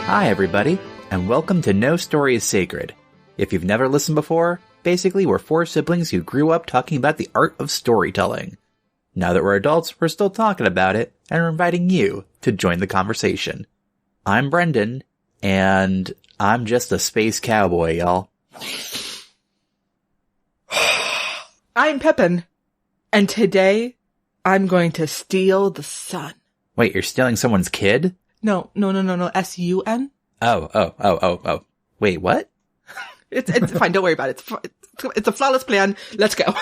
Hi, everybody, and welcome to No Story is Sacred. If you've never listened before, basically we're four siblings who grew up talking about the art of storytelling. Now that we're adults, we're still talking about it, and we're inviting you to join the conversation. I'm Brendan, and I'm just a space cowboy, y'all. I'm Pippin, and today I'm going to steal the sun. Wait, you're stealing someone's kid? No, S-U-N? Oh. Wait, what? It's fine, don't worry about it. It's a flawless plan. Let's go.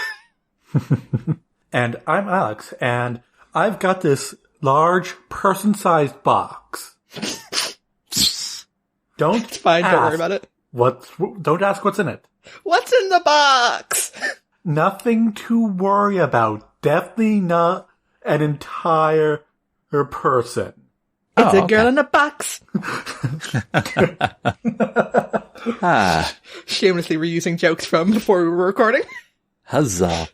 And I'm Alex, and I've got this large person-sized box. Don't It's fine, don't worry about it. Don't ask what's in it. What's in the box? Nothing to worry about. Definitely not an entire person. It's a girl in a box. Shamelessly reusing jokes from before we were recording. Huzzah.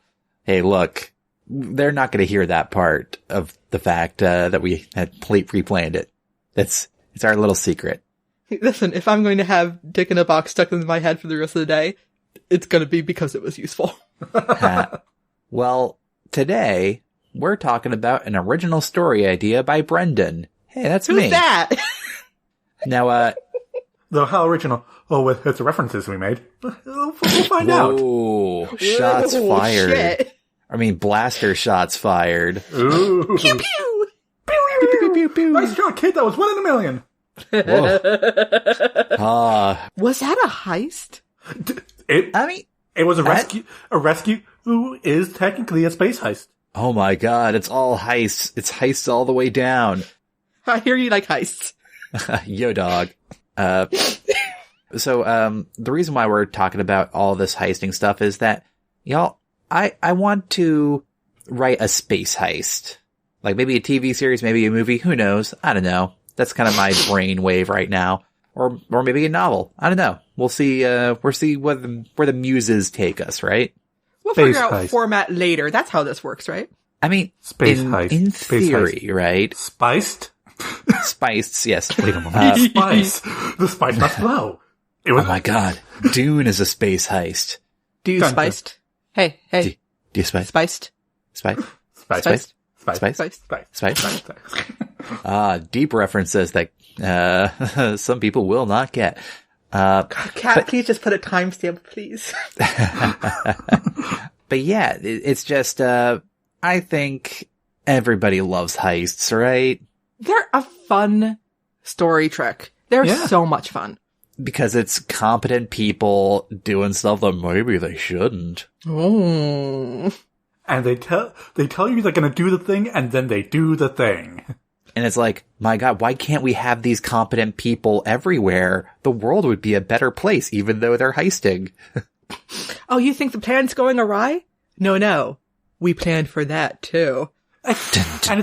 Hey, look, they're not going to hear that part of the fact that we had pre-planned it. It's our little secret. Listen, if I'm going to have dick in a box stuck in my head for the rest of the day, it's going to be because it was useful. Well, today, we're talking about an original story idea by Brendan. Hey, that's me. Who's that? Now, Though how original. Oh, with the references we made. We'll find out. Whoa, shots fired. Shit. I mean, blaster shots fired. Ooh. Pew pew! Pew, pew, pew. Nice shot, kid. That was 1 in a million. Was that a heist? It was a rescue. A rescue who is technically a space heist. Oh my god, it's all heists. It's heists all the way down. I hear you like heists. Yo, dog. So, the reason why we're talking about all this heisting stuff is that, y'all, I want to write a space heist. Like maybe a TV series, maybe a movie, who knows? I don't know. That's kind of my brain wave right now. Or maybe a novel. I don't know. We'll see, where the muses take us, right? We'll Space figure out heist. Format later. That's how this works, right? I mean, Space heist. in Space theory, heist. right? Spiced? Spiced, yes. Wait a moment. Spice. The spice must flow. It was Oh my god. Dune is a space heist. Do you Dun, dun. spiced? Hey. Do you spice? Spiced? Spice? Spice. Spiced? Spice. Spice? Spice. Spice? Spice. Deep references that, some people will not get. Cat, please just put a timestamp, please. But yeah, it's just, I think everybody loves heists, right? They're a fun story trick. They're Yeah. so much fun. Because it's competent people doing stuff that maybe they shouldn't. Oh. And they tell you they're gonna do the thing, and then they do the thing. And it's like, my god, why can't we have these competent people everywhere? The world would be a better place, even though they're heisting. Oh, you think the plan's going awry? No. We planned for that, too. And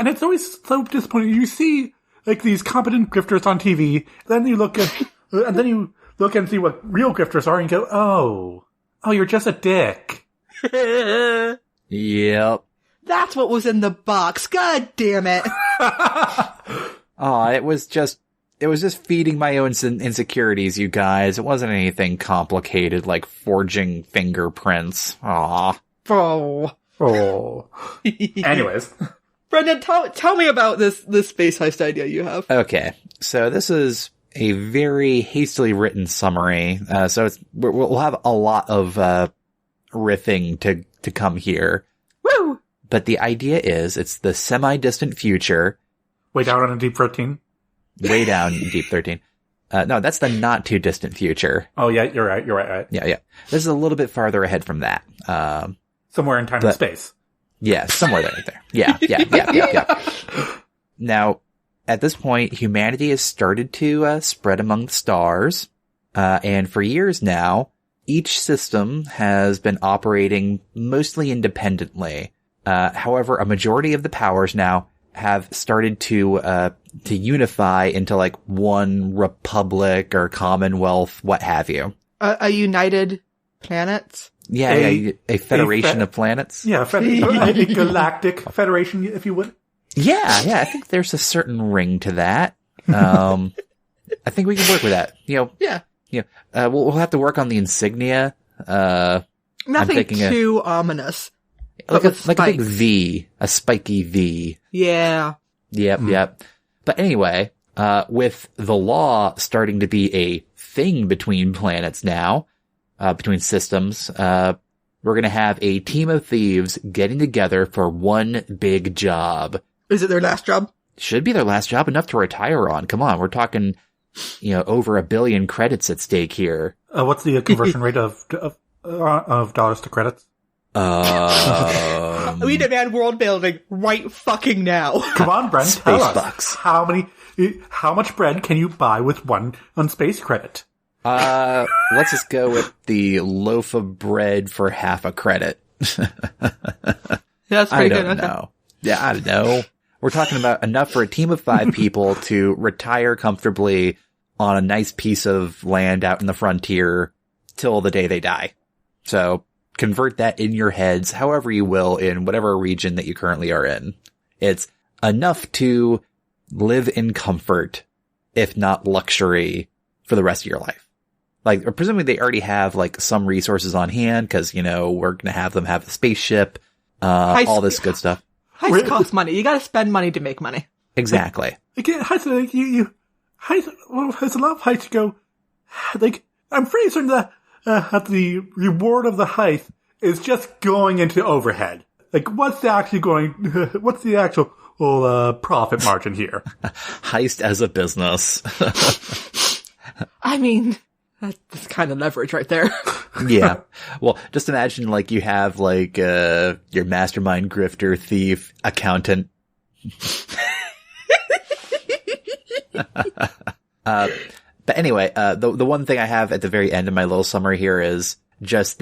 it's always so disappointing. You see, like, these competent grifters on TV, then you look at, and then you look and see what real grifters are, and you go, oh, you're just a dick. Yep. That's what was in the box. God damn it. It was just feeding my own insecurities, you guys. It wasn't anything complicated like forging fingerprints. Aw. Oh. Anyways. Brendan, tell me about this space heist idea you have. Okay. So this is a very hastily written summary. So we'll have a lot of, riffing to come here. Woo! But the idea is it's the semi-distant future. Way down on a deep 13. Way down in deep 13. No, that's the not too distant future. Oh yeah, you're right. Yeah. This is a little bit farther ahead from that. Somewhere in time and space. Yeah, somewhere there. Yeah. Now, at this point, humanity has started to spread among the stars. And for years now, each system has been operating mostly independently. However, a majority of the powers now have started to unify into like one republic or commonwealth, what have you. A united planet? Yeah, a federation of planets. Yeah, a galactic federation, if you would. Yeah, I think there's a certain ring to that. I think we can work with that. Yeah. We'll have to work on the insignia. Nothing too ominous. Like a big V, a spiky V. Yeah. Yep. But anyway, with the law starting to be a thing between planets now, between systems, we're going to have a team of thieves getting together for one big job. Is it their last job? Should be their last job, enough to retire on. Come on, we're talking, over 1 billion credits at stake here. What's the conversion rate of dollars to credits? We demand world building right fucking now. Come on, Brent, tell us. Bucks. How much bread can you buy with one on space credit? Let's just go with the loaf of bread for half a credit. That's pretty good. I don't know. Yeah, I don't know. We're talking about enough for a team of 5 people to retire comfortably on a nice piece of land out in the frontier till the day they die. So convert that in your heads however you will in whatever region that you currently are in. It's enough to live in comfort, if not luxury, for the rest of your life. Like, presumably they already have, like, some resources on hand, because, we're gonna have them have a spaceship, all this good stuff. Heist costs money. You gotta spend money to make money. Exactly. Again, Heist, there's a lot of Heist to go, I'm pretty certain that the reward of the heist is just going into overhead. What's the actual profit margin here? Heist as a business. I mean, that's kind of leverage right there. Yeah. Well, just imagine, you have, your mastermind, grifter, thief, accountant. But anyway, the one thing I have at the very end of my little summary here is just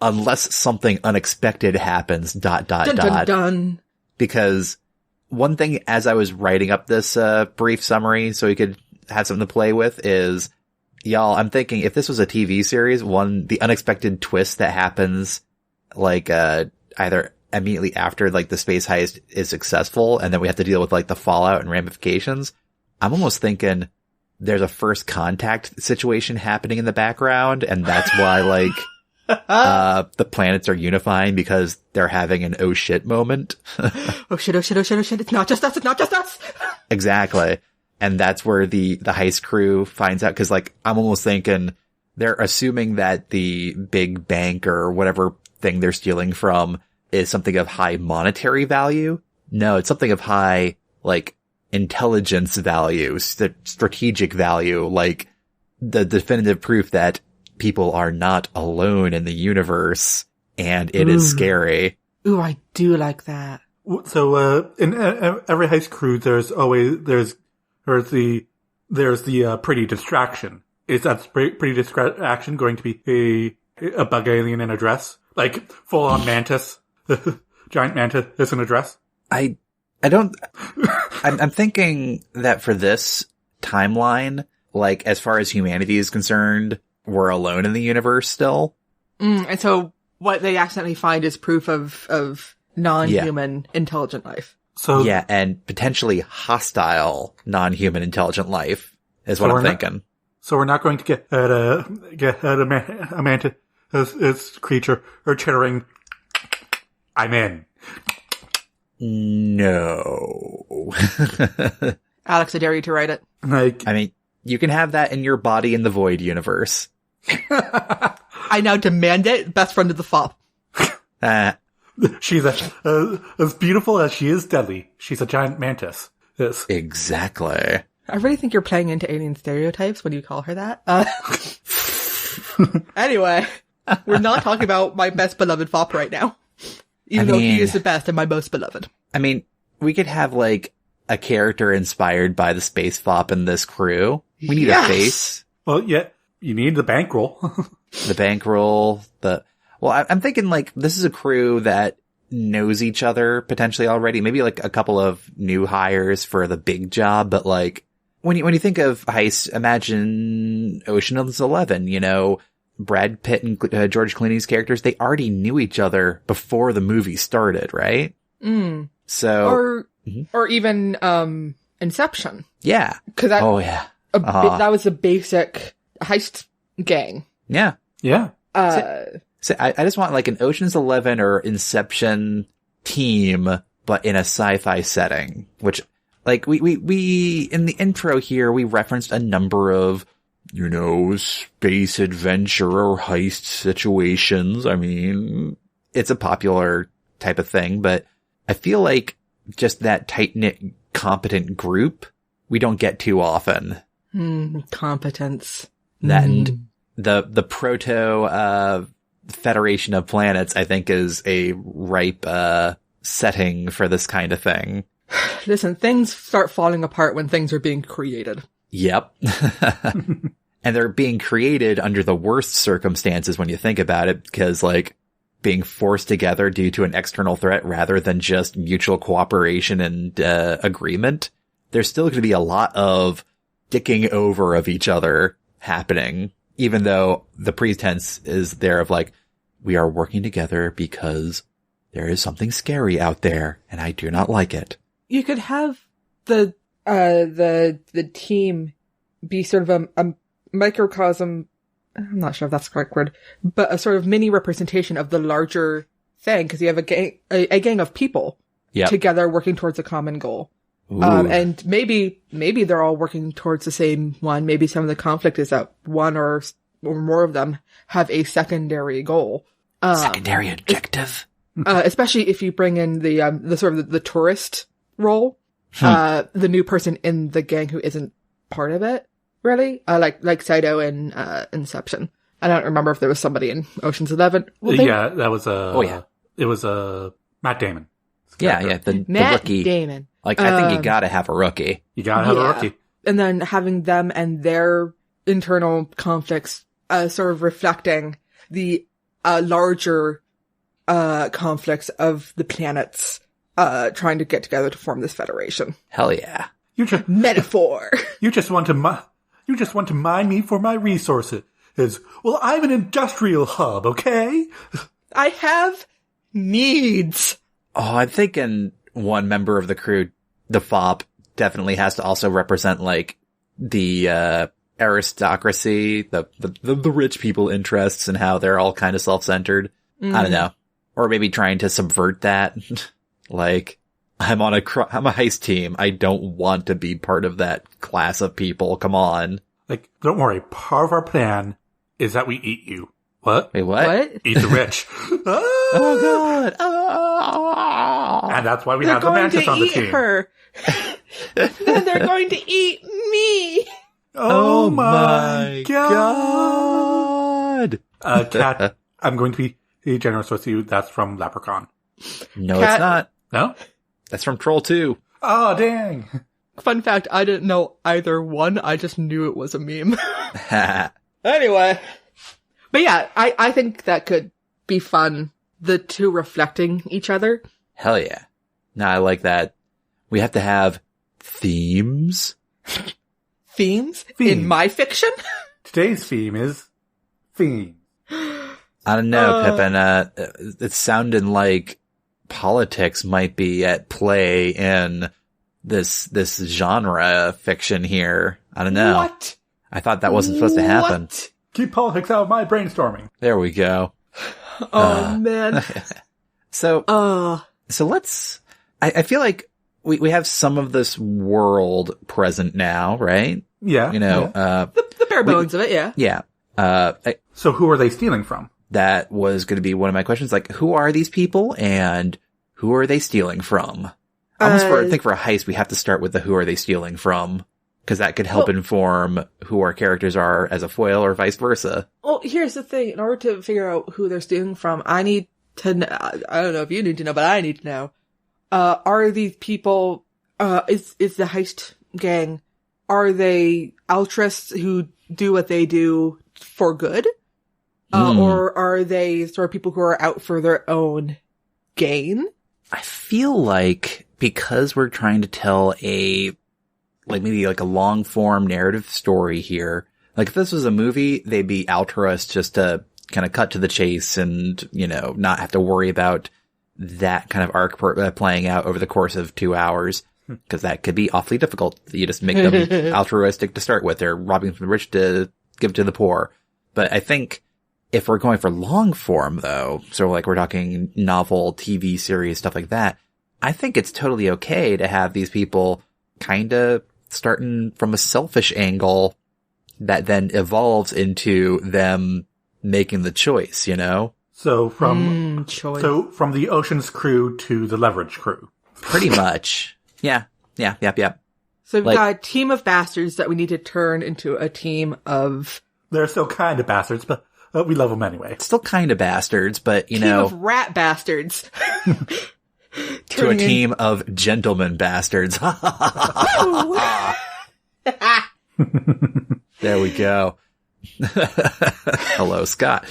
unless something unexpected happens, ... Dun. Because one thing as I was writing up this, brief summary so we could have something to play with is, y'all, I'm thinking if this was a TV series, the unexpected twist that happens, either immediately after, the space heist is successful, and then we have to deal with, the fallout and ramifications. I'm almost thinking there's a first contact situation happening in the background, and that's why, the planets are unifying because they're having an oh shit moment. Oh shit, it's not just us! Exactly. And that's where the heist crew finds out, because, I'm almost thinking they're assuming that the big bank or whatever thing they're stealing from is something of high monetary value. No, it's something of high, intelligence value, strategic value, the definitive proof that people are not alone in the universe, and it is scary. Ooh, I do like that. So, in every heist crew, there's the pretty distraction. Is that pretty distraction going to be a bug alien in a dress? Full on mantis? Giant mantis in a dress? I'm thinking that for this timeline, as far as humanity is concerned, we're alone in the universe still. And so what they accidentally find is proof of non-human intelligent life. So yeah, and potentially hostile non-human intelligent life is what I'm thinking. So we're not going to get a mantis creature or chittering, I'm in. No. Alex, I dare you to write it. I mean, you can have that in your Body in the Void universe. I now demand it. Best friend of the fop. She's as beautiful as she is deadly. She's a giant mantis. Yes. Exactly. I really think you're playing into alien stereotypes when you call her that. Anyway, we're not talking about my best beloved fop right now. Even though he is the best and my most beloved. I mean, we could have, a character inspired by the space fop in this crew. We need a face. Well, yeah, you need the bankroll. The bankroll, I'm thinking, this is a crew that knows each other potentially already. Maybe, a couple of new hires for the big job, but, when you think of Heist, imagine Ocean's 11, Brad Pitt and George Clooney's characters, they already knew each other before the movie started, right? Mm. So, or even Inception. Yeah. Cause that, Oh, yeah. that was the basic heist gang. Yeah. Yeah. So I just want like an Ocean's 11 or Inception team, but in a sci-fi setting, which like we in the intro here, we referenced a number of, you know, space adventure or heist situations. I mean, it's a popular type of thing, but I feel like just that tight-knit, competent group, we don't get too often. Competence. That and the proto, Federation of Planets, I think, is a ripe, setting for this kind of thing. Listen, things start falling apart when things are being created. Yep. And they're being created under the worst circumstances when you think about it, because like being forced together due to an external threat rather than just mutual cooperation and agreement, there's still going to be a lot of dicking over of each other happening, even though the pretense is there of like, we are working together because there is something scary out there and I do not like it. You could have the team be sort of a microcosm. I'm not sure if that's the correct word, but a sort of mini representation of the larger thing, because you have a gang of people together working towards a common goal. And maybe they're all working towards the same one. Maybe some of the conflict is that one or more of them have a secondary goal. Secondary objective. Especially if you bring in the sort of the tourist role, the new person in the gang who isn't part of it, really, like Saito in Inception. I don't remember if there was somebody in Ocean's 11. Yeah, that was it was Matt Damon. Yeah, the rookie. Damon. Like, I think you gotta have a rookie. You gotta have a rookie. And then having them and their internal conflicts, sort of reflecting the larger conflicts of the planets trying to get together to form this federation. Hell yeah. Metaphor. You just want to mine me for my resources. Well, I'm an industrial hub, okay? I have needs. Oh, I'm thinking one member of the crew, the FOP, definitely has to also represent like the aristocracy, the rich people interests and how they're all kind of self-centered. I don't know. Or maybe trying to subvert that. Like, I'm a heist team. I don't want to be part of that class of people. Come on. Like, don't worry. Part of our plan is that we eat you. What? Wait, what? Eat the rich. Oh god. Oh. And that's why we have the mantis on the team. Her. Then they're going to eat me. Oh my god. Cat, I'm going to be generous with you. That's from Leprechaun. No, it's not. No? That's from Troll 2. Oh, dang. Fun fact, I didn't know either one. I just knew it was a meme. Anyway. But yeah, I think that could be fun. The two reflecting each other. Hell yeah. No, I like that. We have to have themes. Themes? In my fiction? Today's theme is themes. I don't know, Pippin. It's sounding like politics might be at play in this genre fiction here. I don't know. What? I thought that wasn't supposed to happen. What? Keep politics out of my brainstorming. There we go. Oh, man. So let's, I feel like we have some of this world present now, right? Yeah. You know, The bare bones of it, yeah. Yeah. So who are they stealing from? That was going to be one of my questions. Like, who are these people and who are they stealing from? I think for a heist, we have to start with the who are they stealing from, because that could help inform who our characters are as a foil or vice versa. Well, here's the thing. In order to figure out who they're stealing from, I need to know, I don't know if you need to know, but I need to know. Are these people, is the heist gang, are they altruists who do what they do for good? Or are they sort of people who are out for their own gain? I feel like because we're trying to tell maybe a long form narrative story here, like if this was a movie, they'd be altruists just to kind of cut to the chase and, you know, not have to worry about that kind of arc playing out over the course of 2 hours. Because that could be awfully difficult. You just make them altruistic to start with. They're robbing from the rich to give to the poor. But I think if we're going for long form, though, so like we're talking novel, TV series, stuff like that, I think it's totally okay to have these people kind of starting from a selfish angle that then evolves into them making the choice, you know? So from the Ocean's crew to the Leverage crew. Pretty much. Yeah. So we've got a team of bastards that we need to turn into a team of... They're still kind of bastards, but we love them anyway. Still kind of bastards, but, you know... Team of rat bastards. To a team of gentleman bastards. There we go. Hello, Scott.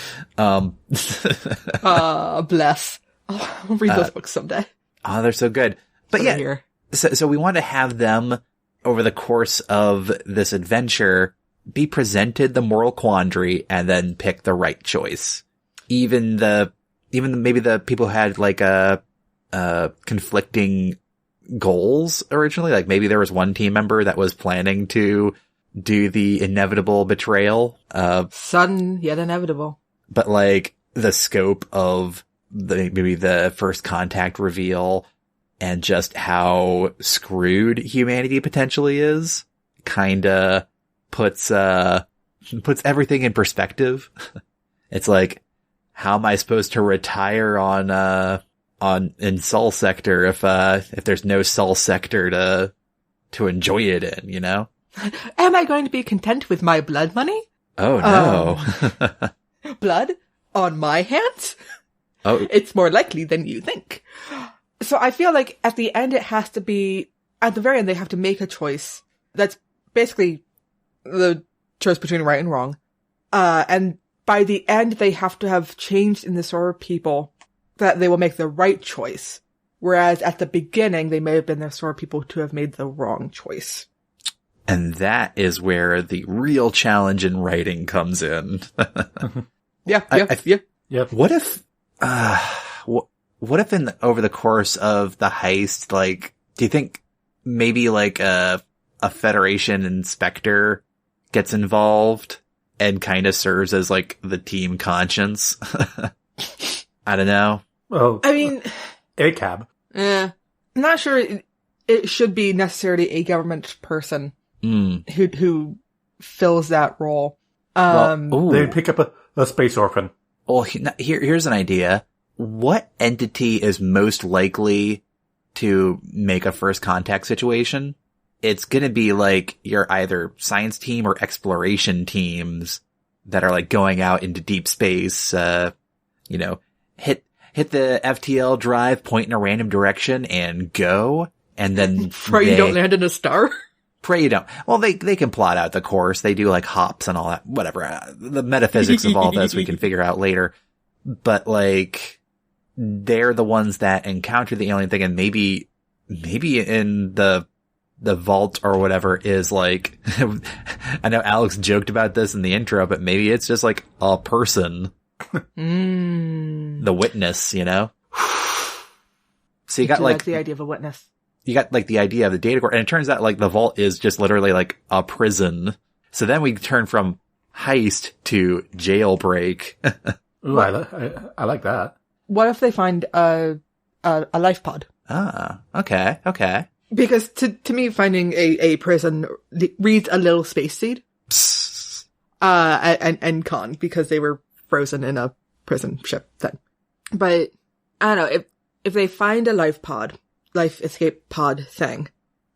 Bless. I'll read those books someday. Oh, they're so good. But yeah, so we want to have them over the course of this adventure be presented the moral quandary and then pick the right choice. Even maybe the people who had like conflicting goals originally. Like maybe there was one team member that was planning to do the inevitable betrayal. Sudden yet inevitable. But like the scope of maybe the first contact reveal and just how screwed humanity potentially is kinda puts everything in perspective. It's like, how am I supposed to retire in Sol Sector if there's no Sol Sector to enjoy it in, you know? Am I going to be content with my blood money? Oh no. Blood on my hands? Oh. It's more likely than you think. So I feel like at the end at the very end they have to make a choice. That's basically the choice between right and wrong. And by the end they have to have changed in the sort of people that they will make the right choice. Whereas at the beginning they may have been the sort of people to have made the wrong choice. And that is where the real challenge in writing comes in. Yeah. What if, over the course of the heist, like, do you think maybe like a Federation inspector gets involved and kind of serves as like the team conscience? I don't know. Oh, I mean, ACAB. I'm not sure it should be necessarily a government person who fills that role. They pick up a space orphan. Well, here's an idea. What entity is most likely to make a first contact situation? It's gonna be like your either science team or exploration teams that are like going out into deep space, you know, hit the FTL drive, point in a random direction and go. And then pray you don't land in a star. Pray you don't. Well, they can plot out the course. They do like hops and all that, whatever. The metaphysics of all this we can figure out later. But like, they're the ones that encounter the alien thing, and maybe in the vault or whatever is like, I know Alex joked about this in the intro, but maybe it's just like a person. The witness, you know? So you got like the idea of a witness. You got like the idea of the data core, and it turns out like the vault is just literally like a prison. So then we turn from heist to jailbreak. Ooh, I like that. What if they find a life pod? Ah, okay. Because to me, finding a prison reads a little space seed. And con, because they were frozen in a prison ship thing. But I don't know, if they find a life escape pod thing,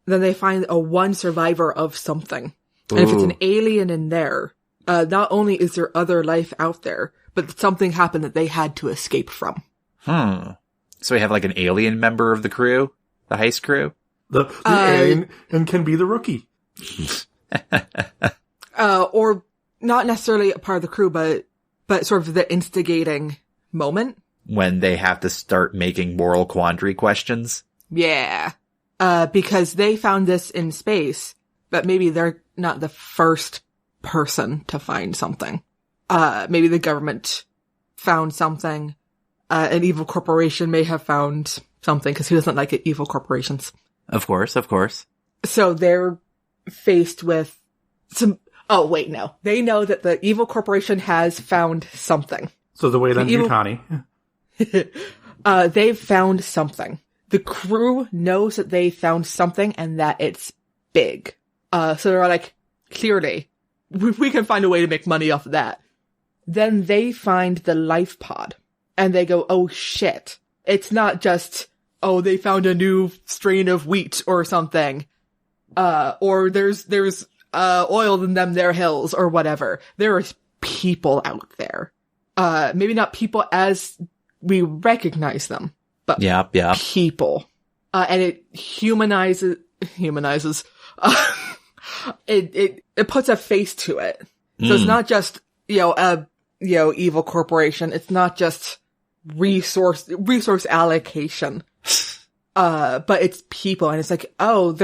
then they find a one survivor of something. Ooh. And if it's an alien in there, not only is there other life out there, but something happened that they had to escape from. So we have like an alien member of the crew? The heist crew? The alien and can be the rookie. Or not necessarily a part of the crew, but sort of the instigating moment. When they have to start making moral quandary questions? Yeah. Because they found this in space, but maybe they're not the first person to find something. Maybe the government found something. An evil corporation may have found something, because who doesn't like evil corporations? Of course. So they're faced with some... Oh, wait, no. They know that the evil corporation has found something. So the way Yutani. They've found something. The crew knows that they found something and that it's big. So they're like, clearly, we can find a way to make money off of that. Then they find the life pod. And they go, oh shit. It's not just, oh, they found a new strain of wheat or something. Or there's oil in their hills or whatever. There is people out there. Maybe not people as we recognize them, but people. And it humanizes, it puts a face to it. So it's not just, evil corporation. It's not just resource allocation. But it's people, and it's like, oh,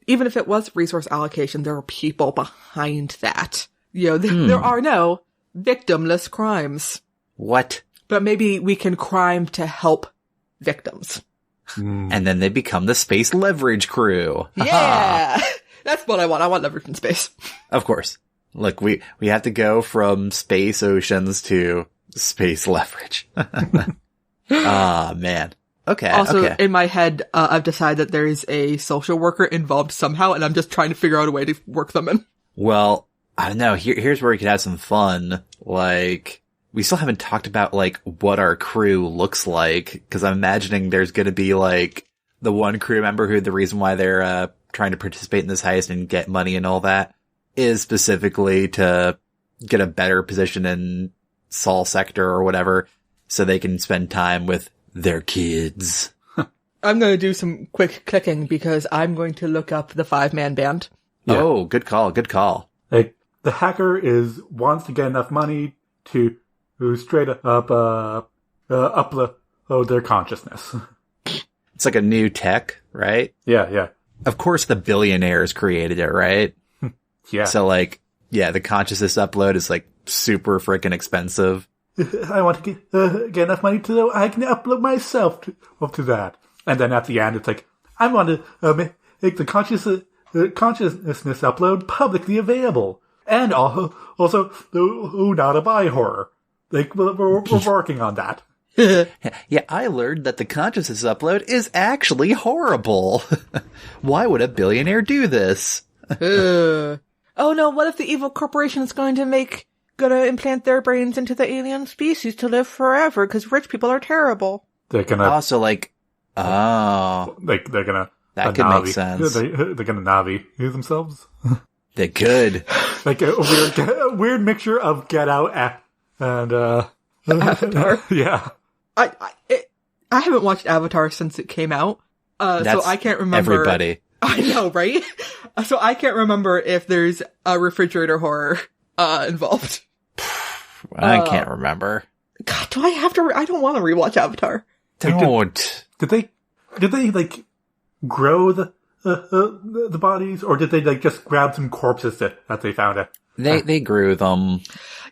even if it was resource allocation, there are people behind that. There are no victimless crimes. What? But maybe we can crime to help victims. And then they become the space leverage crew. Yeah! That's what I want. I want leverage in space. Of course. Look, we have to go from space oceans to space leverage. Ah, man. Okay. Also, in my head, I've decided that there is a social worker involved somehow, and I'm just trying to figure out a way to work them in. Well, I don't know. Here's where we could have some fun. Like, we still haven't talked about, like, what our crew looks like, because I'm imagining there's gonna be, like, the one crew member who the reason why they're, trying to participate in this heist and get money and all that is specifically to get a better position in Sol Sector or whatever, so they can spend time with their kids. I'm going to do some quick clicking because I'm going to look up the 5-man band. Yeah. Oh, good call. Like, the hacker wants to get enough money to straight up upload their consciousness. It's like a new tech, right? Yeah. Of course the billionaires created it, right? Yeah. So, like, yeah, the consciousness upload is, like, super freaking expensive. I want to get enough money so I can upload myself to that. And then at the end, it's like, I want to make the consciousness upload publicly available. And also not a buy horror. Like, we're working on that. Yeah, I learned that the consciousness upload is actually horrible. Why would a billionaire do this? Oh no, what if the evil corporation is going to implant their brains into the alien species to live forever because rich people are terrible? They're gonna also like, they're gonna that could make sense. They're gonna Navi themselves. They could. Like a weird mixture of Get Out and Avatar. Yeah. I haven't watched Avatar since it came out, so I can't remember. Everybody. I know, right? So I can't remember if there's a refrigerator horror involved. I can't remember. God, do I have to? I don't want to rewatch Avatar. Don't. Did they like grow the bodies, or did they like just grab some corpses that they found it? They grew them.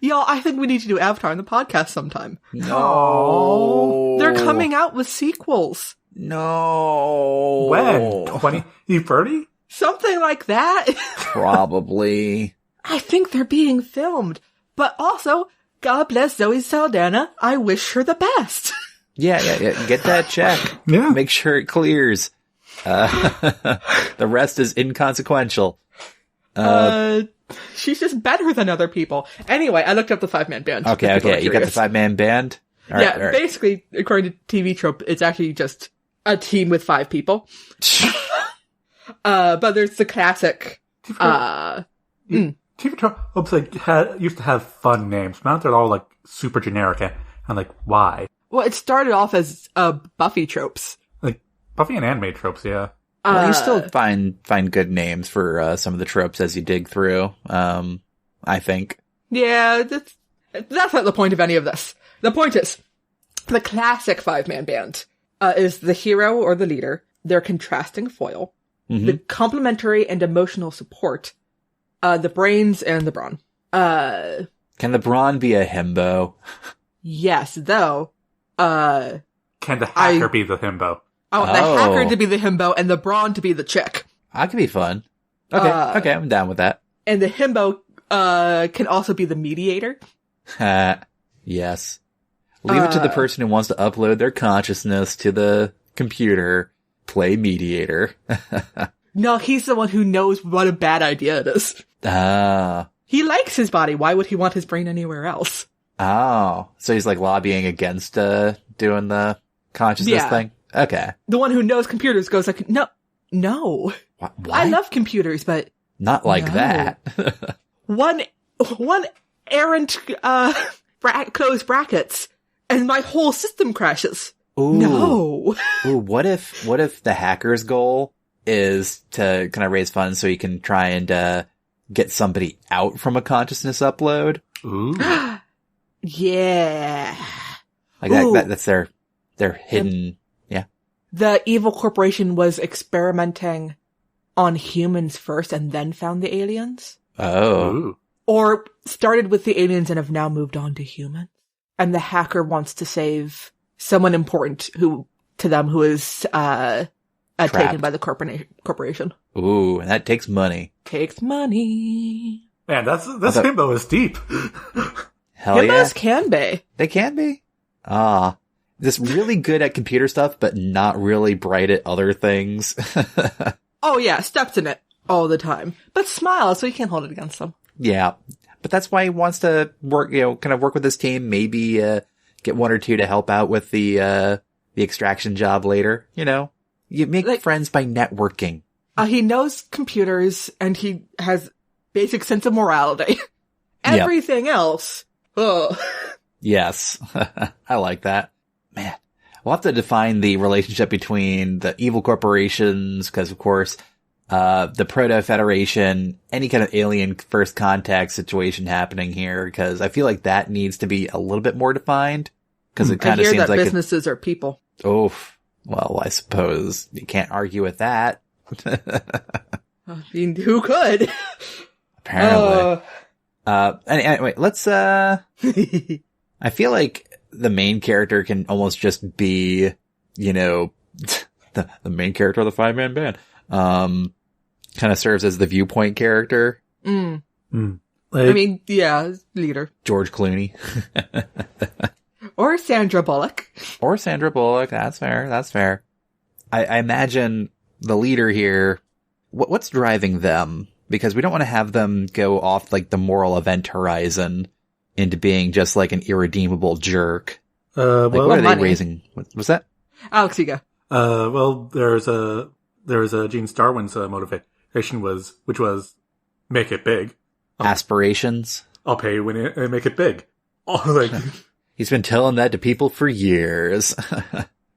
Y'all, I think we need to do Avatar on the podcast sometime. No. They're coming out with sequels. No. When? 2030? Something like that. Probably. I think they're being filmed. But also, God bless Zoe Saldana. I wish her the best. Yeah. Get that check. Yeah. Make sure it clears. The rest is inconsequential. She's just better than other people. Anyway, I looked up the 5-man band. Okay. You got the 5-man band? All right. Basically, according to TV Trope, it's actually just a team with 5 people. But there's the classic, TV Trope used to have fun names. Now they're all like super generic and like, why? Well, it started off as Buffy tropes. Like Buffy and anime tropes, yeah. Well, you still find good names for some of the tropes as you dig through. I think. Yeah, that's not the point of any of this. The point is, the classic 5-man band is the hero or the leader, their contrasting foil, the complementary and emotional support, the brains, and the brawn. Can the brawn be a himbo? Yes, though. Can the hacker be the himbo? I want the hacker to be the himbo and the brawn to be the chick. That could be fun. Okay, I'm down with that. And the himbo can also be the mediator. Yes. Leave it to the person who wants to upload their consciousness to the computer. Play mediator. No, he's the one who knows what a bad idea it is. He likes his body. Why would he want his brain anywhere else? Oh. So he's like lobbying against doing the consciousness thing? Okay. The one who knows computers goes like, no. What? I love computers, but... Not like that. one errant, close brackets, and my whole system crashes. Ooh. No. Ooh, what if the hacker's goal is to kind of raise funds so he can try and, get somebody out from a consciousness upload? Ooh. Yeah. Like that's their hidden, yeah. The evil corporation was experimenting on humans first and then found the aliens. Oh. Ooh. Or started with the aliens and have now moved on to humans. And the hacker wants to save someone important who is, taken by the corporation. Ooh, and that takes money. Takes money. Man, this himbo is deep. Hell Himbos can be. They can be. Just really good at computer stuff, but not really bright at other things. Oh yeah, steps in it all the time. But smiles, so you can't hold it against them. Yeah. But that's why he wants to work, kind of work with his team, maybe, get one or two to help out with the extraction job later, You make friends by networking. He knows computers, and he has basic sense of morality. Everything else, Yes. I like that. Man. We'll have to define the relationship between the evil corporations, because of course, the Proto-Federation, any kind of alien first contact situation happening here, because I feel like that needs to be a little bit more defined, because it kind of seems like businesses are people. Oh, well, I suppose you can't argue with that. I mean, who could? Apparently. Anyway, let's, I feel like the main character can almost just be, the main character of the 5-man band. Kind of serves as the viewpoint character. Like, I mean, yeah, leader. George Clooney. Or Sandra Bullock. That's fair. I imagine the leader here, what's driving them? Because we don't want to have them go off like the moral event horizon into being just like an irredeemable jerk. What are they raising? What's that? Alex, you go. Well, there was a Gene Starwin's motivation which was make it big. Aspirations. I'll pay when I make it big. He's been telling that to people for years.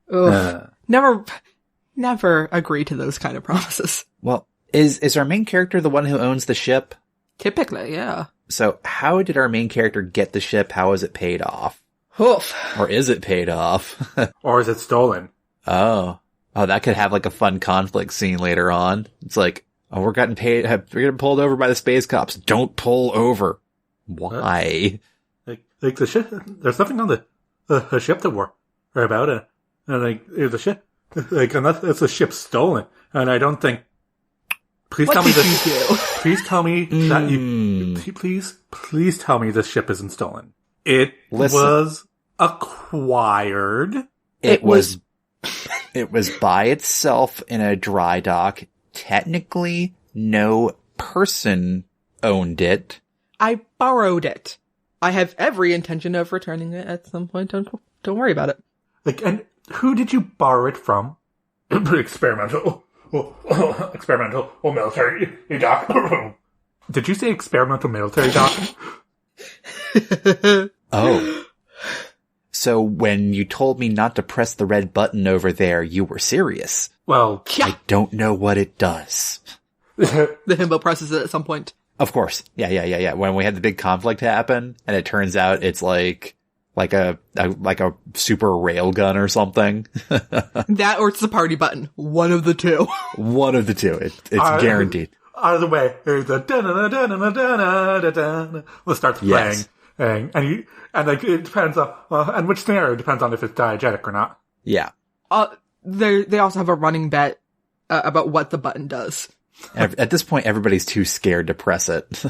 Never agree to those kind of promises. Well, is our main character the one who owns the ship? Typically, yeah. So how did our main character get the ship? How is it paid off? Oof. Or is it paid off? Or is it stolen? Oh, that could have like a fun conflict scene later on. It's like, we're getting pulled over by the space cops. Don't pull over. Why? Like the ship, there's nothing on the ship that we're about it. And like, the ship, like, unless it's a ship stolen. And I don't think, please tell me that please tell me this ship isn't stolen. It was acquired. It was by itself in a dry dock. Technically, no person owned it. I borrowed it. I have every intention of returning it at some point. Don't worry about it. Like, and who did you borrow it from? Experimental or military dock. Did you say experimental military dock? Oh. So when you told me not to press the red button over there, you were serious. Well, I don't know what it does. The himbo presses it at some point. Of course. Yeah. When we had the big conflict happen, and it turns out it's like a super railgun or something. That or it's the party button. One of the two. One of the two. It's guaranteed. Out of the way. There's the da-da-da-da-da-da-da-da. Let's start playing. And like, it depends on, and which scenario depends on if it's diegetic or not. Yeah. they also have a running bet about what the button does. At this point, everybody's too scared to press it.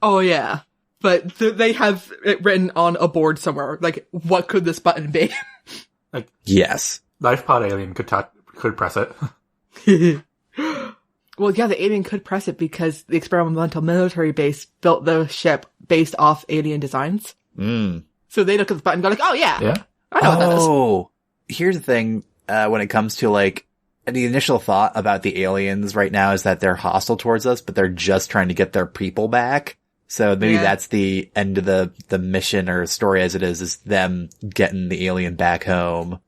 Oh, yeah. But they have it written on a board somewhere. Like, what could this button be? Like, yes. Life pod alien could press it. Well, yeah, the alien could press it because the experimental military base built the ship based off alien designs. So they look at the button and go like, oh, yeah. I know what that is. Oh, here's the thing. When it comes to, like, the initial thought about the aliens right now is that they're hostile towards us, but they're just trying to get their people back. So maybe that's the end of the mission or story as it is them getting the alien back home.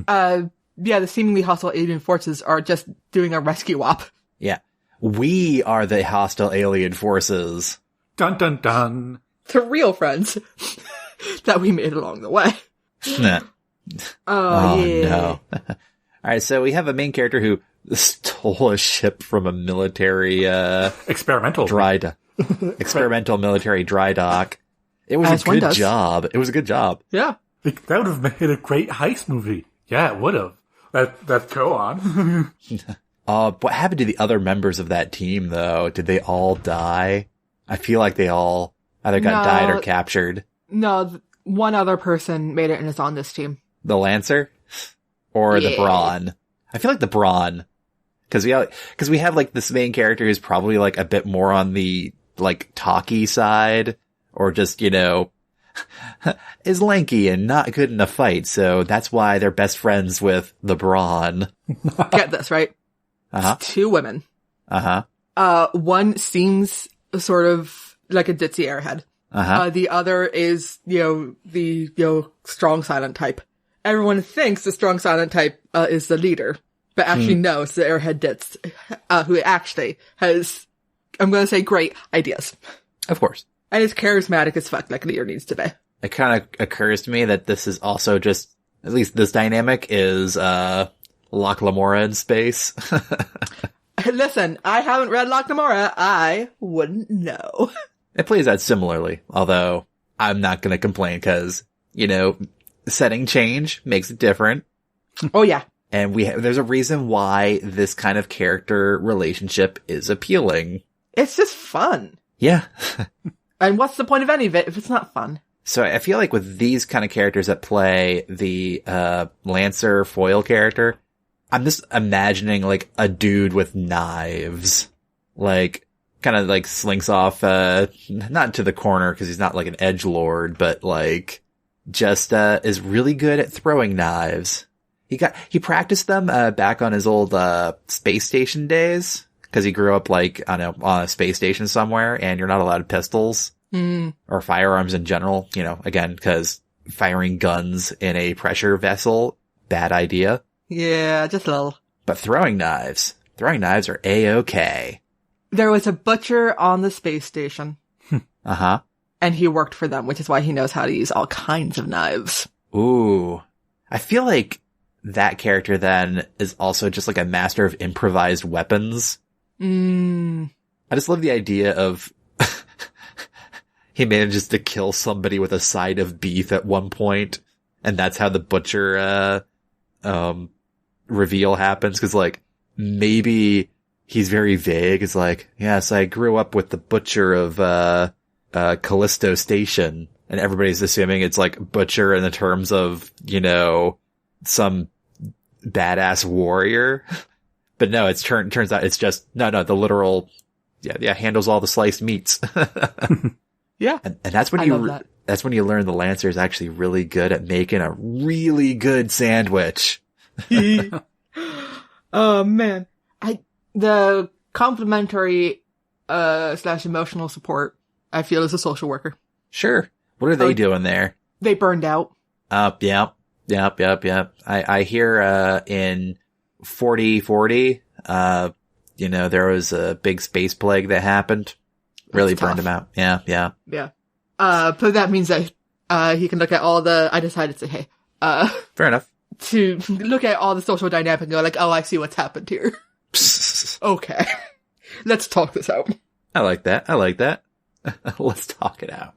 Yeah, the seemingly hostile alien forces are just doing a rescue op. Yeah. We are the hostile alien forces. Dun dun dun. The real friends that we made along the way. Oh, yeah. No. Alright, so we have a main character who stole a ship from a military, experimental military dry dock. It was a good job. It was a good job. Yeah. That would have made a great heist movie. Yeah, it would have. Let's go on. What happened to the other members of that team, though? Did they all die? I feel like they all either got died or captured. No, one other person made it and is on this team. The Lancer? Or the Brawn? I feel like the Brawn. Cause we have like this main character who's probably like a bit more on the like talky side, or just, is lanky and not good in a fight, so that's why they're best friends with the Brawn. Get this, right? It's two women. One seems sort of like a ditzy airhead. The other is, the strong silent type. Everyone thinks the strong silent type is the leader, but actually no, it's the airhead ditz, who actually has, I'm going to say, great ideas. Of course. And is charismatic as fuck like a leader needs to be. It kind of occurs to me that this is also just, at least this dynamic is, Locke Lamora in space. Listen, I haven't read Locke Lamora. I wouldn't know. It plays out similarly, although I'm not going to complain because, setting change makes it different. Oh, yeah. And there's a reason why this kind of character relationship is appealing. It's just fun. Yeah. And what's the point of any of it if it's not fun? So I feel like with these kind of characters that play the Lancer foil character, I'm just imagining like a dude with knives, like kind of like slinks off, not to the corner because he's not like an edgelord, but like just is really good at throwing knives. He practiced them back on his old space station days because he grew up like on a space station somewhere, and you're not allowed pistols or firearms in general. Again, because firing guns in a pressure vessel, bad idea. Yeah, just a little. But throwing knives are A-okay. There was a butcher on the space station. And he worked for them, which is why he knows how to use all kinds of knives. Ooh. I feel like that character then is also just like a master of improvised weapons. I just love the idea of he manages to kill somebody with a side of beef at one point, and that's how the butcher reveal happens, because like maybe he's very vague. It's like, yes, I grew up with the butcher of Callisto Station, and everybody's assuming it's like butcher in the terms of, some badass warrior. But no, it's turns out it's just no, the literal handles all the sliced meats. Yeah. And that's when that's when you learn the Lancer is actually really good at making a really good sandwich. Oh man. The complimentary / emotional support, I feel, is a social worker. Sure. What are they doing there? They burned out. Yep. I hear in 4040, there was a big space plague that happened. Really burned him out. Yeah. But that means that he can look at all the, I decided to say, hey, fair enough. To look at all the social dynamic and go like, oh, I see what's happened here. Okay. Let's talk this out. I like that. Let's talk it out.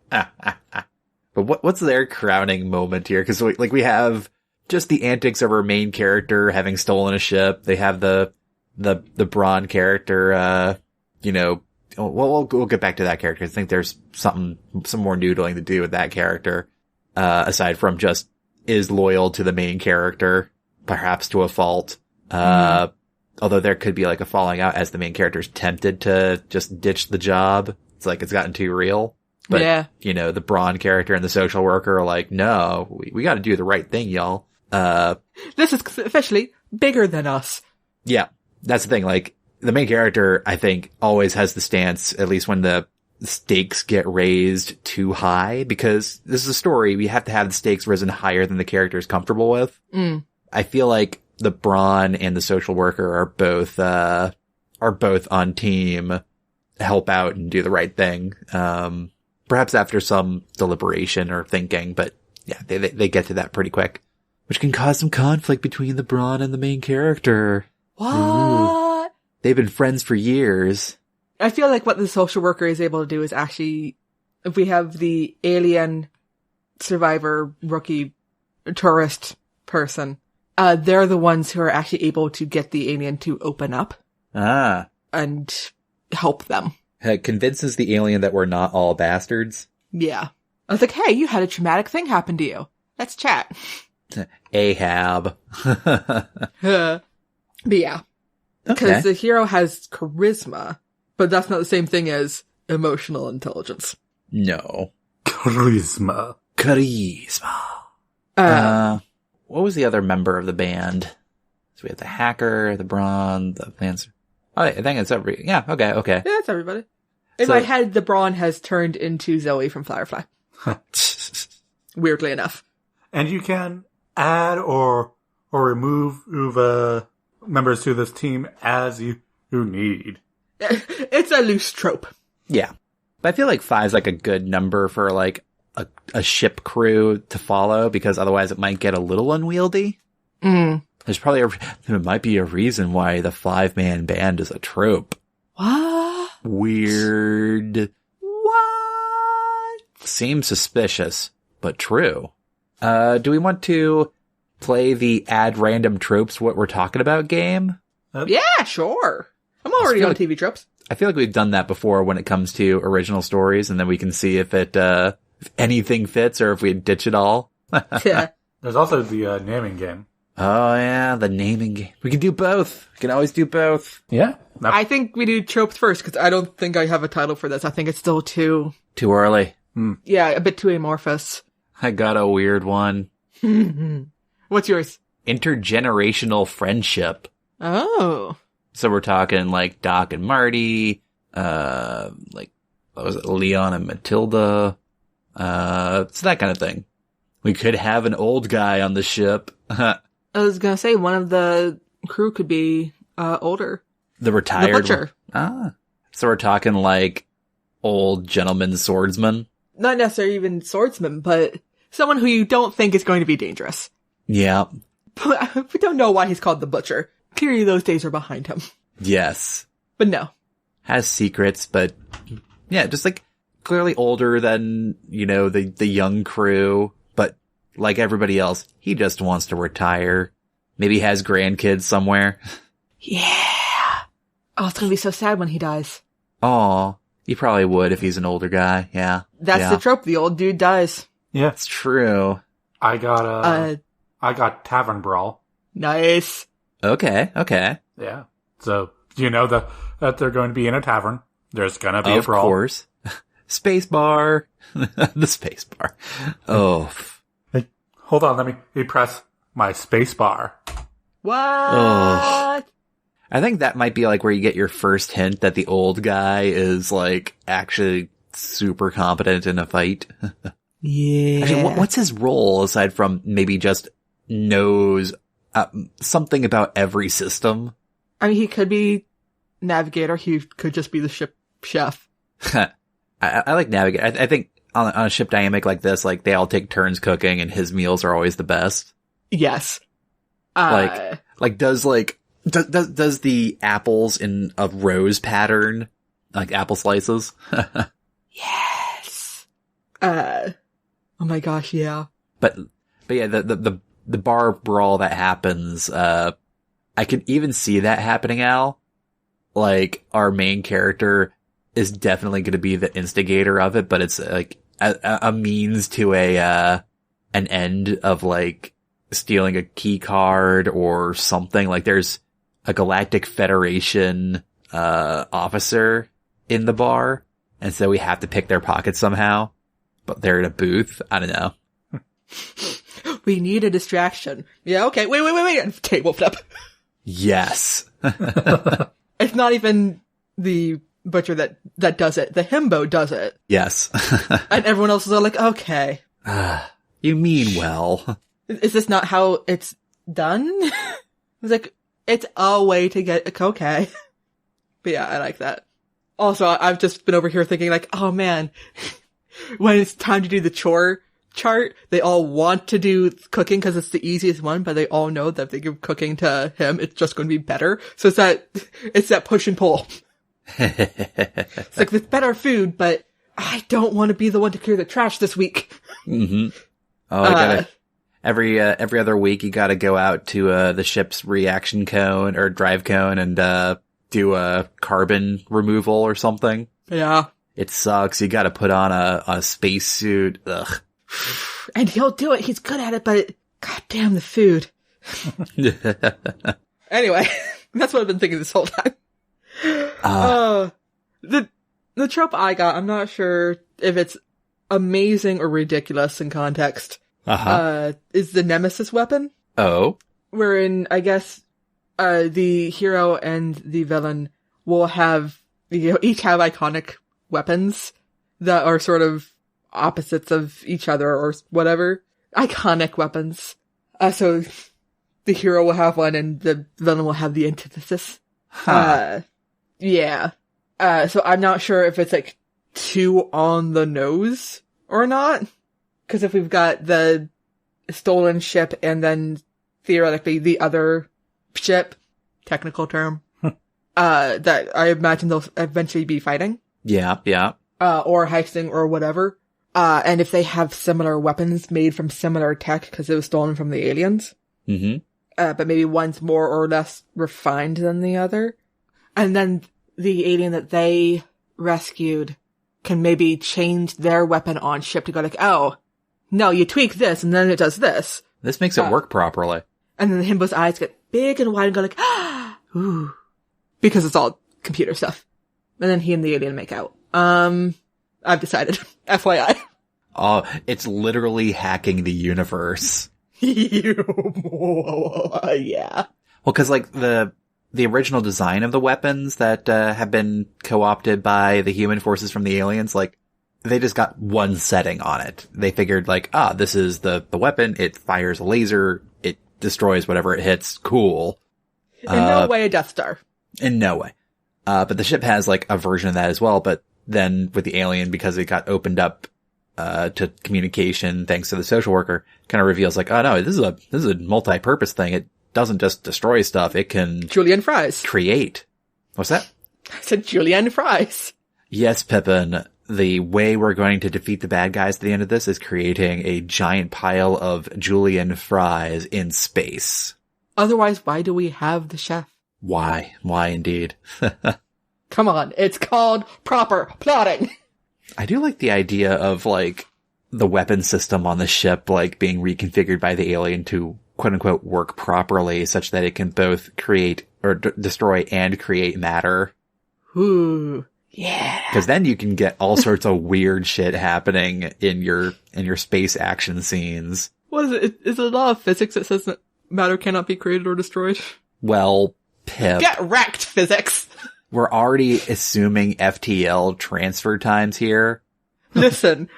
But what's their crowning moment here? Cause we have just the antics of our main character having stolen a ship. They have the Braun character, we'll get back to that character. I think there's some more noodling to do with that character, aside from just is loyal to the main character, perhaps to a fault. Although there could be like a falling out as the main character's tempted to just ditch the job. It's like it's gotten too real. But, yeah. The Braun character and the social worker are like, no, we gotta do the right thing, y'all. This is officially bigger than us. Yeah, that's the thing. Like, the main character, I think, always has the stance, at least when the stakes get raised too high, because this is a story, we have to have the stakes risen higher than the character is comfortable with. I feel like the Braun and the social worker are both on team help out and do the right thing. Perhaps after some deliberation or thinking, but yeah, they get to that pretty quick, which can cause some conflict between the Braun and the main character. What? Ooh. They've been friends for years. I feel like what the social worker is able to do is actually, if we have the alien survivor, rookie, tourist person, they're the ones who are actually able to get the alien to open up. And help them. It convinces the alien that we're not all bastards. Yeah. I was like, hey, you had a traumatic thing happen to you. Let's chat. Ahab. But yeah. Because the hero has charisma, but that's not the same thing as emotional intelligence. No. Charisma. What was the other member of the band? So we have the hacker, the Braun, the Lancer. Oh, I think it's every. Yeah, okay. Yeah, it's everybody. In my head, the Braun has turned into Zoe from Firefly. Weirdly enough. And you can add or remove members to this team as you need. It's a loose trope. Yeah. But I feel like 5 is like a good number for like a ship crew to follow, because otherwise it might get a little unwieldy. There's probably there might be a reason why the 5-man band is a trope. What? Weird. What? Seems suspicious, but true. Do we want to play the add random tropes what we're talking about game? Yeah, sure. I'm already on TV tropes. I feel like we've done that before when it comes to original stories, and then we can see if if anything fits or if we ditch it all. Yeah. There's also the naming game. Oh yeah, the naming game. We can do both. We can always do both. Yeah. I think we do tropes first, because I don't think I have a title for this. I think it's still too early. Yeah, a bit too amorphous. I got a weird one. What's yours? Intergenerational friendship. Oh. So we're talking like Doc and Marty, like, what was it, Leon and Matilda, it's that kind of thing. We could have an old guy on the ship. I was gonna say, one of the crew could be, older. The retired. The butcher. So we're talking like old gentleman swordsman. Not necessarily even swordsman, but someone who you don't think is going to be dangerous. Yeah. But we don't know why he's called the butcher. Clearly those days are behind him. Yes. But no. Has secrets, but yeah, just like clearly older than, the young crew, but like everybody else, he just wants to retire. Maybe has grandkids somewhere. Yeah. Oh, it's gonna be so sad when he dies. Aw, he probably would if he's an older guy, yeah. That's the trope, the old dude dies. Yeah. It's true. I got Tavern Brawl. Nice. Okay. Yeah. So, that they're going to be in a tavern. There's gonna be a brawl. Of course. Space bar. The space bar. Oh. Hey, hold on, let me press my space bar. What? Oh. I think that might be like where you get your first hint that the old guy is like actually super competent in a fight. Yeah. Actually, what's his role aside from maybe just knows something about every system? I mean, he could be navigator. He could just be the ship chef. I like navigator. I think on a ship dynamic like this, like they all take turns cooking and his meals are always the best. Yes. Does the apples in a rose pattern, like apple slices? Yes. Oh my gosh, yeah. But yeah, the the bar brawl that happens, I can even see that happening, Al. Like, our main character is definitely going to be the instigator of it, but it's like a means to an end of like stealing a key card or something. Like, there's a Galactic Federation officer in the bar, and so we have to pick their pockets somehow. But they're in a booth. I don't know. We need a distraction. Yeah, okay. Wait. And table flip. Yes. It's not even the butcher that does it. The himbo does it. Yes. And everyone else is all like, okay. You mean well. Is this not how it's done? It's like, it's a way to get, okay. But yeah, I like that. Also, I've just been over here thinking like, oh man, when it's time to do the chore chart, they all want to do cooking because it's the easiest one, but they all know that if they give cooking to him, it's just going to be better. So it's that push and pull. It's like, it's better food, but I don't want to be the one to clear the trash this week. Mm-hmm. Oh, I gotta, every other week you gotta go out to, the ship's reaction cone or drive cone and, do a carbon removal or something. Yeah. It sucks. You gotta put on a spacesuit. Ugh. And he'll do it. He's good at it, but goddamn the food. Anyway, that's what I've been thinking this whole time. The trope I got, I'm not sure if it's amazing or ridiculous in context. Is the nemesis weapon. Oh. Wherein, I guess, the hero and the villain will have, each have iconic weapons that are sort of opposites of each other or whatever. Iconic weapons. So the hero will have one and the villain will have the antithesis. Yeah. So I'm not sure if it's like too on the nose or not. Cause if we've got the stolen ship and then theoretically the other ship, technical term, that I imagine they'll eventually be fighting. Yeah. Or heisting or whatever. And if they have similar weapons made from similar tech because it was stolen from the aliens. Mm-hmm. But maybe one's more or less refined than the other. And then the alien that they rescued can maybe change their weapon on ship to go like, oh, no, you tweak this and then it does this. This makes it work properly. And then the himbo's eyes get big and wide and go like, ah, ooh. Because it's all computer stuff. And then he and the alien make out. I've decided. FYI. Oh, it's literally hacking the universe. Yeah. Well, cause like the original design of the weapons that, have been co-opted by the human forces from the aliens, like, they just got one setting on it. They figured like, this is the weapon. It fires a laser. It destroys whatever it hits. Cool. In no way a Death Star. In no way. But the ship has like a version of that as well. But then with the alien, because it got opened up, to communication thanks to the social worker, kind of reveals like, oh no, this is a multi-purpose thing. It doesn't just destroy stuff. It can julienne fries. Create. What's that? I said julienne fries. Yes, Pippin. The way we're going to defeat the bad guys at the end of this is creating a giant pile of julienne fries in space. Otherwise, why do we have the chef? Why? Why indeed? Come on. It's called proper plotting. I do like the idea of like the weapon system on the ship, like being reconfigured by the alien to quote unquote work properly such that it can both create or destroy and create matter. Ooh. Yeah. Cause then you can get all sorts of weird shit happening in your space action scenes. What is it? Is it a law of physics that says that matter cannot be created or destroyed? Well, Pip. Get wrecked, physics. We're already assuming FTL transfer times here. Listen,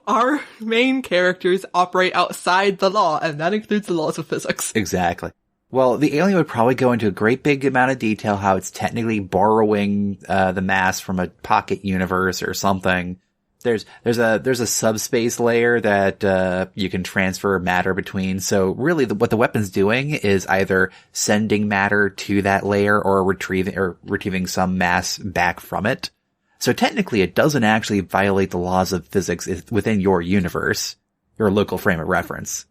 our main characters operate outside the law, and that includes the laws of physics. Exactly. Well, the alien would probably go into a great big amount of detail how it's technically borrowing the mass from a pocket universe or something. There's a subspace layer that you can transfer matter between. So really what the weapon's doing is either sending matter to that layer or retrieving some mass back from it. So technically it doesn't actually violate the laws of physics within your universe, your local frame of reference.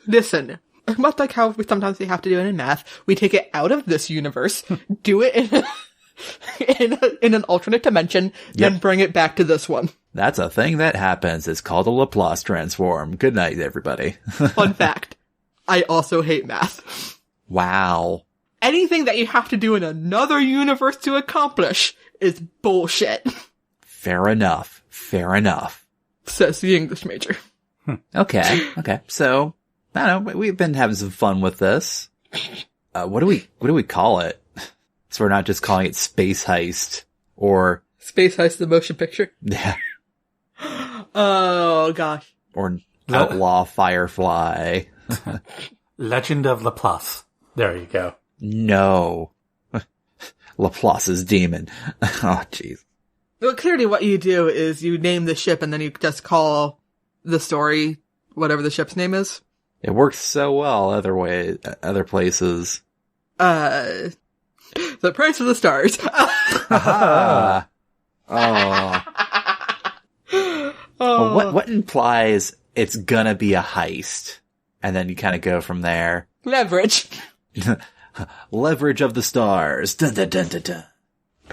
Listen, much like how sometimes we have to do it in math, we take it out of this universe, do it in an alternate dimension, then bring it back to this one. That's a thing that happens. It's called a Laplace transform. Good night, everybody. Fun fact. I also hate math. Wow. Anything that you have to do in another universe to accomplish is bullshit. Fair enough. Fair enough. Says the English major. Okay. So, I don't know. We've been having some fun with this. What do we call it? So we're not just calling it Space Heist or Space Heist the motion picture. Yeah. Oh gosh. Or Outlaw Firefly. Legend of Laplace. There you go. No. Laplace's demon. Oh, jeez. Well, clearly what you do is you name the ship and then you just call the story whatever the ship's name is. It works so well other places. The Prince of the Stars. Oh. Well, what implies it's gonna be a heist? And then you kind of go from there. Leverage. Leverage of the stars. Dun, dun, dun, dun, dun.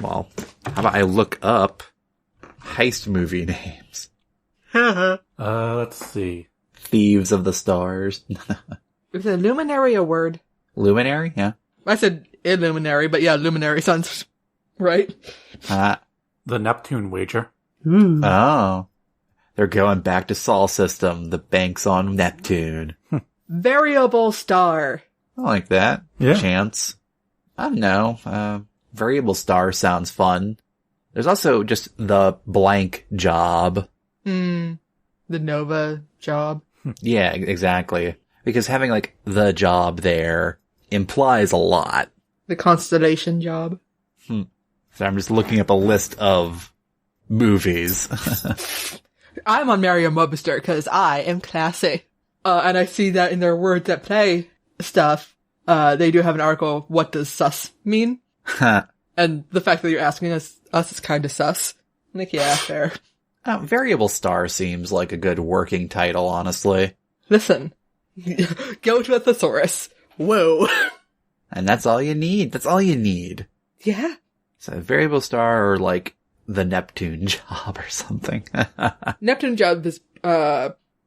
Well, how about I look up heist movie names? Let's see. Thieves of the Stars. Is a luminary a word? Luminary? Yeah. I said illuminary, but yeah, luminary sounds right. The Neptune wager. Oh. They're going back to Sol system. The bank's on Neptune. Variable star. I like that. Yeah. Chance. I don't know. Variable star sounds fun. There's also just the blank job. The Nova job. Yeah, exactly. Because having like the job there implies a lot. The constellation job. So I'm just looking up a list of movies. I'm on Merriam-Webster because I am classy. And I see that in their Words That Play stuff, they do have an article, what does sus mean? And the fact that you're asking us is kind of sus. I'm like, yeah, fair. Variable star seems like a good working title, honestly. Listen, go to a thesaurus. Whoa. And that's all you need. That's all you need. Yeah. So variable star or like the Neptune job or something. Neptune job is,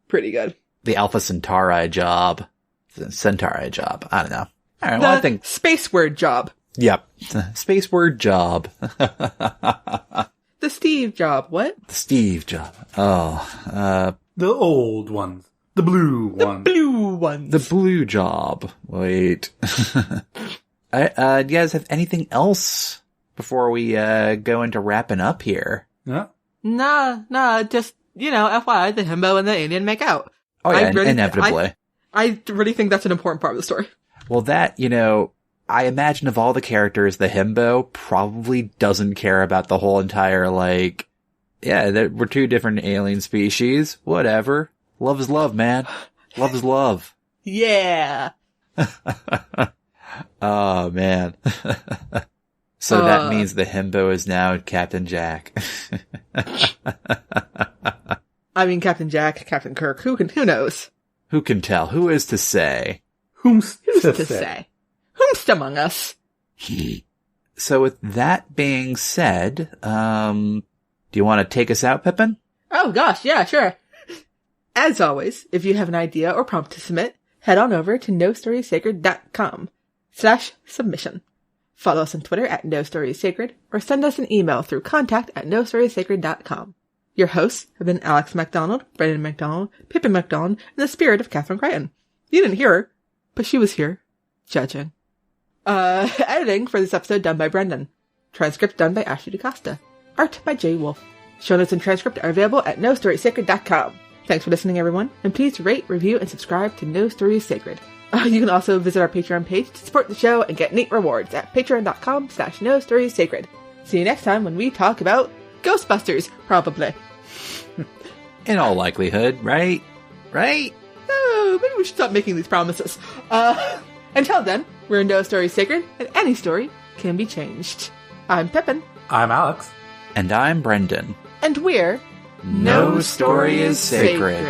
pretty good. The Alpha Centauri job. The Centauri job. I don't know. All right, well, I think space word job. Yep. Space word job. The Steve job. What? The Steve job. Oh. The old ones. The blue ones. The blue ones. The blue job. Wait. Do you guys have anything else before we go into wrapping up here? Yeah. Nah, just, FYI, the himbo and the alien make out. Oh yeah, inevitably. I really think that's an important part of the story. Well, that, I imagine of all the characters, the himbo probably doesn't care about the whole entire, we're two different alien species. Whatever. Love is love, man. Love is love. Yeah. Oh, man. So that means the himbo is now Captain Jack. I mean, Captain Jack, Captain Kirk, who knows? Who can tell? Who is to say? Who's to say? Whomst among us? So with that being said, do you want to take us out, Pippin? Oh gosh, yeah, sure. As always, if you have an idea or prompt to submit, head on over to nostoriesacred.com/submission. Follow us on Twitter at nostoriesacred or send us an email through contact@nostoriesacred.com. Your hosts have been Alex MacDonald, Brendan MacDonald, Pippin MacDonald, and the spirit of Catherine Crichton. You didn't hear her, but she was here, judging. Editing for this episode done by Brendan. Transcript done by Ashley DaCosta. Art by Jay Wolf. Show notes and transcript are available at nostoriesacred.com. Thanks for listening, everyone, and please rate, review, and subscribe to No Stories Sacred. You can also visit our Patreon page to support the show and get neat rewards at patreon.com/nostoriessacred. See you next time when we talk about Ghostbusters, probably. In all likelihood, right? Right? Oh, maybe we should stop making these promises. Until then, we're No Stories Sacred, and any story can be changed. I'm Pippin. I'm Alex. And I'm Brendan. And we're No Story is Sacred.